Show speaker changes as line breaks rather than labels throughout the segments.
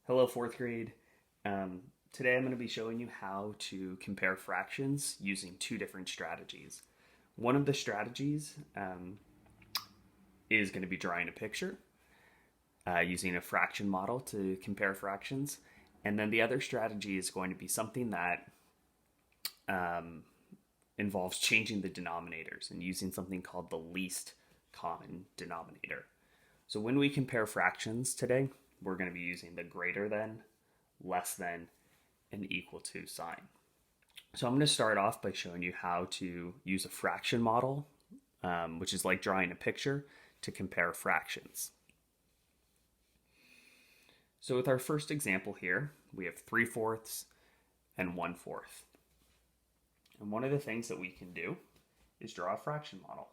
Hello, fourth grade. Today I'm going to be showing you how to compare fractions using two different strategies. One of the strategies is going to be drawing a picture using a fraction model to compare fractions. And then the other strategy is going to be something that um, involves changing the denominators and using something called the least common denominator. So when we compare fractions today, we're going to be using the greater than, less than, and equal to sign. So I'm going to start off by showing you how to use a fraction model, which is like drawing a picture, to compare fractions. So with our first example here, we have 3/4 and 1/4. And one of the things that we can do is draw a fraction model.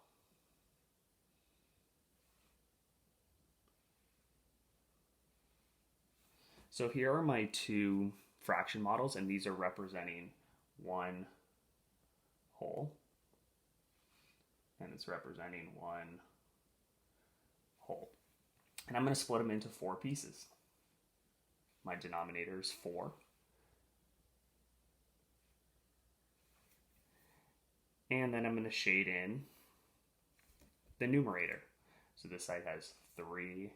So here are my two fraction models, and these are representing one whole, and it's representing one whole. And I'm going to split them into four pieces. My denominator is 4. And then I'm going to shade in the numerator. So this side has 3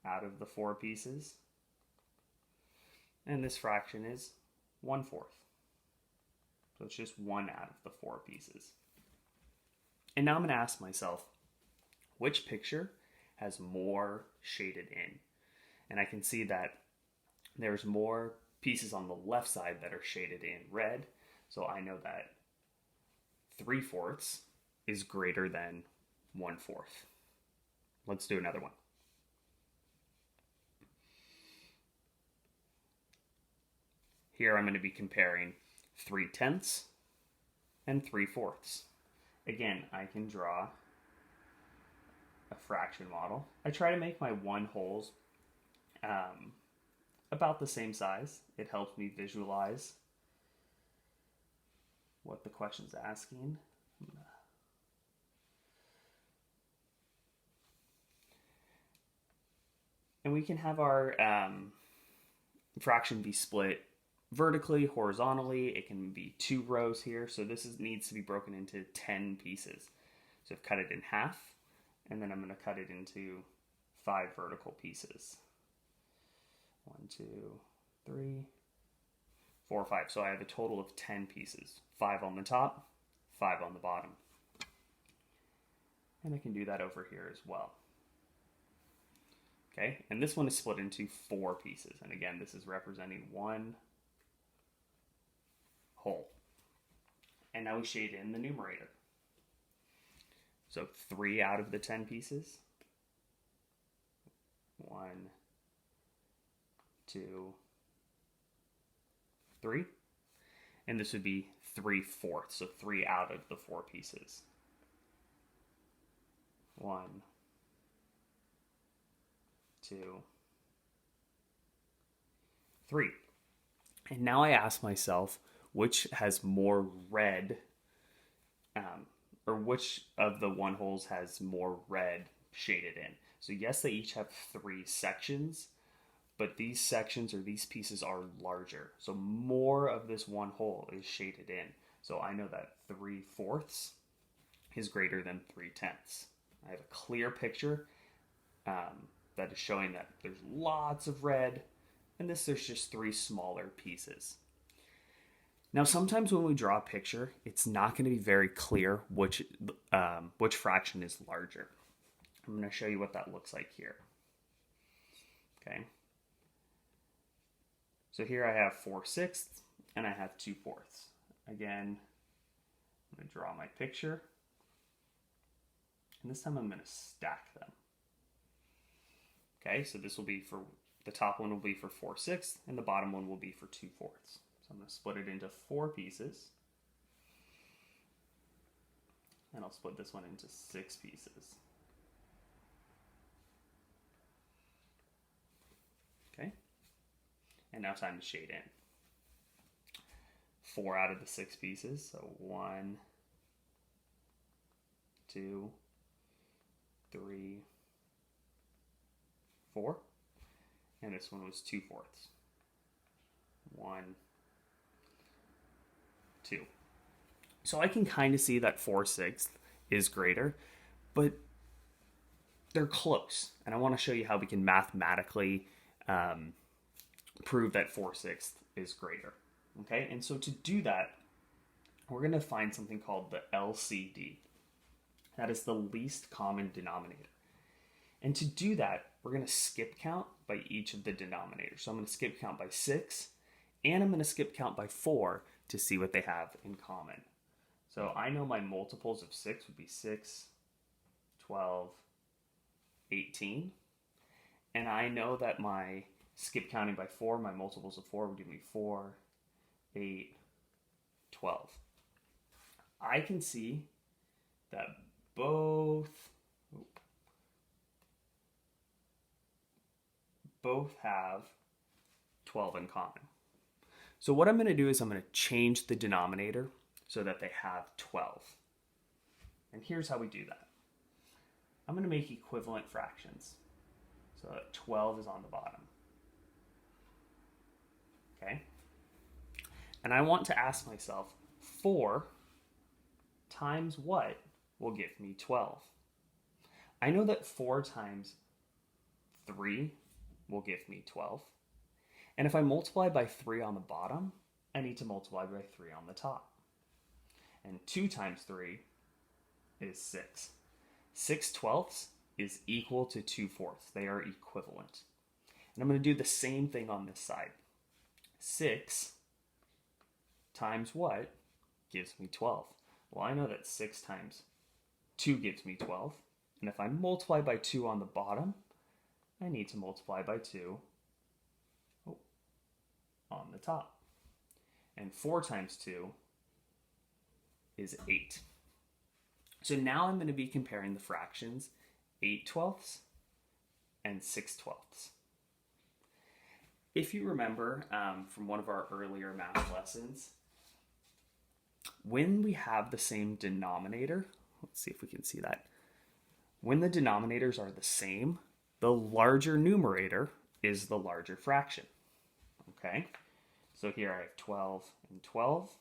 out of the 4 pieces. And this fraction is 1/4. So it's just 1 out of the 4 pieces. And now I'm going to ask myself, which picture has more shaded in? And I can see that there's more pieces on the left side that are shaded in red. So I know that 3/4 is greater than 1/4. Let's do another one. Here I'm going to be comparing 3/10 and 3/4. Again, I can draw a fraction model. I try to make my one wholes about the same size. It helps me visualize what the question's asking. And we can have our fraction be split vertically, horizontally. It can be 2 rows here. So this needs to be broken into 10 pieces. So I've cut it in half, and then I'm going to cut it into 5 vertical pieces. 1, 2, 3, 4, 5. So I have a total of 10 pieces. 5 on the top, 5 on the bottom. And I can do that over here as well. Okay, and this one is split into 4 pieces. And again, this is representing one whole. And now we shade in the numerator. So 3 out of the 10 pieces. 1, 2, 3. And this would be 3/4, so 3 out of the 4 pieces. 1, 2, 3. And now I ask myself, which has more red, or which of the one wholes has more red shaded in. So yes, they each have 3 sections, but these sections or these pieces are larger. So more of this one whole is shaded in. So I know that 3/4 is greater than 3/10. I have a clear picture that is showing that there's lots of red, and there's just 3 smaller pieces. Now, sometimes when we draw a picture, it's not going to be very clear which fraction is larger. I'm going to show you what that looks like here. Okay. So here I have 4/6 and I have 2/4. Again, I'm going to draw my picture. And this time I'm going to stack them. Okay, so this will be for, the top one will be for 4/6 and the bottom one will be for 2/4. So I'm going to split it into 4 pieces. And I'll split this one into 6 pieces. Okay, and now time to shade in. 4 out of the 6 pieces, so 1, 2, 3, 4. and this one was 2/4. 1, 2. So I can kind of see that 4/6 is greater, but they're close. And I want to show you how we can mathematically prove that 4/6 is greater. Okay, and so to do that, we're going to find something called the LCD. That is the least common denominator. And to do that, we're going to skip count by each of the denominators. So I'm going to skip count by 6, and I'm going to skip count by 4 to see what they have in common. So I know my multiples of 6 would be 6, 12, 18. And I know that my skip counting by 4, my multiples of 4 would give me 4, 8, 12. I can see that both have 12 in common. So what I'm going to do is I'm going to change the denominator so that they have 12. And here's how we do that. I'm going to make equivalent fractions so that 12 is on the bottom. Okay? And I want to ask myself, 4 times what will give me 12? I know that 4 times 3 will give me 12. And if I multiply by 3 on the bottom, I need to multiply by 3 on the top. And 2 times 3 is 6. 6/12 is equal to 2/4. They are equivalent. And I'm going to do the same thing on this side. 6 times what gives me 12? Well, I know that 6 times 2 gives me 12. And if I multiply by 2 on the bottom, I need to multiply by 2 on the top. And 4 times 2 is 8. So now I'm going to be comparing the fractions 8/12 and 6/12. If you remember from one of our earlier math lessons, when we have the same denominator, let's see if we can see that. When the denominators are the same, the larger numerator is the larger fraction. Okay? So here I have 12 and 12.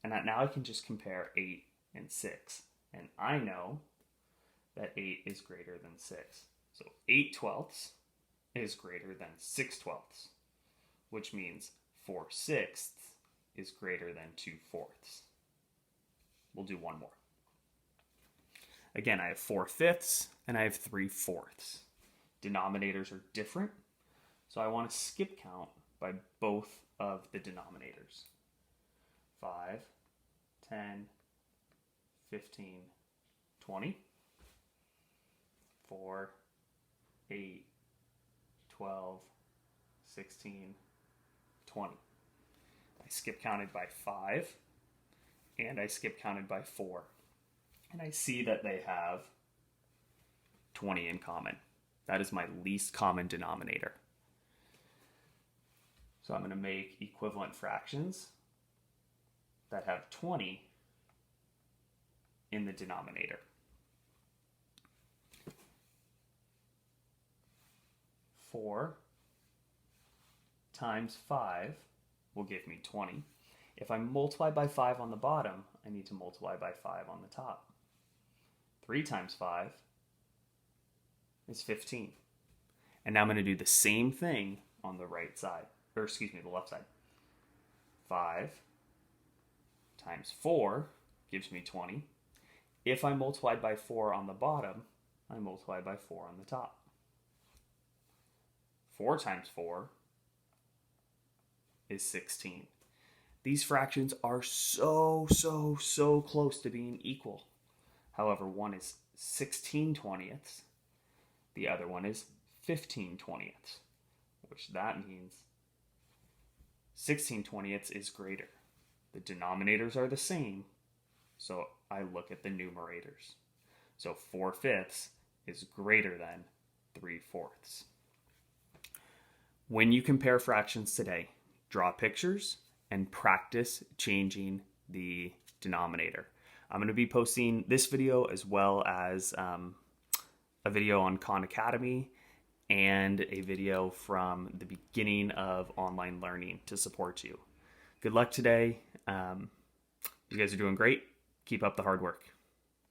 And now I can just compare 8 and 6. And I know that 8 is greater than 6. So 8/12 is greater than 6/12, which means 4/6 is greater than 2/4. We'll do one more. Again, I have 4/5 and I have 3/4. Denominators are different, so I want to skip count by both of the denominators. 5, 10, 15, 20, 4, 8, 12, 16, 20. I skip counted by 5, and I skip counted by 4. And I see that they have 20 in common. That is my least common denominator. So I'm going to make equivalent fractions that have 20 in the denominator. 4 times 5 will give me 20. If I multiply by 5 on the bottom, I need to multiply by 5 on the top. 3 times 5 is 15. And now I'm going to do the same thing on the right side, or excuse me, the left side. 5 times 4 gives me 20. If I multiply by 4 on the bottom, I multiply by 4 on the top. 4 times 4 is 16. These fractions are so close to being equal. However, one is 16/20, the other one is 15/20, which that means 16/20 is greater. The denominators are the same, so I look at the numerators. So 4/5 is greater than 3/4. When you compare fractions today, draw pictures and practice changing the denominator. I'm going to be posting this video as well as a video on Khan Academy and a video from the beginning of online learning to support you. Good luck today. You guys are doing great. Keep up the hard work.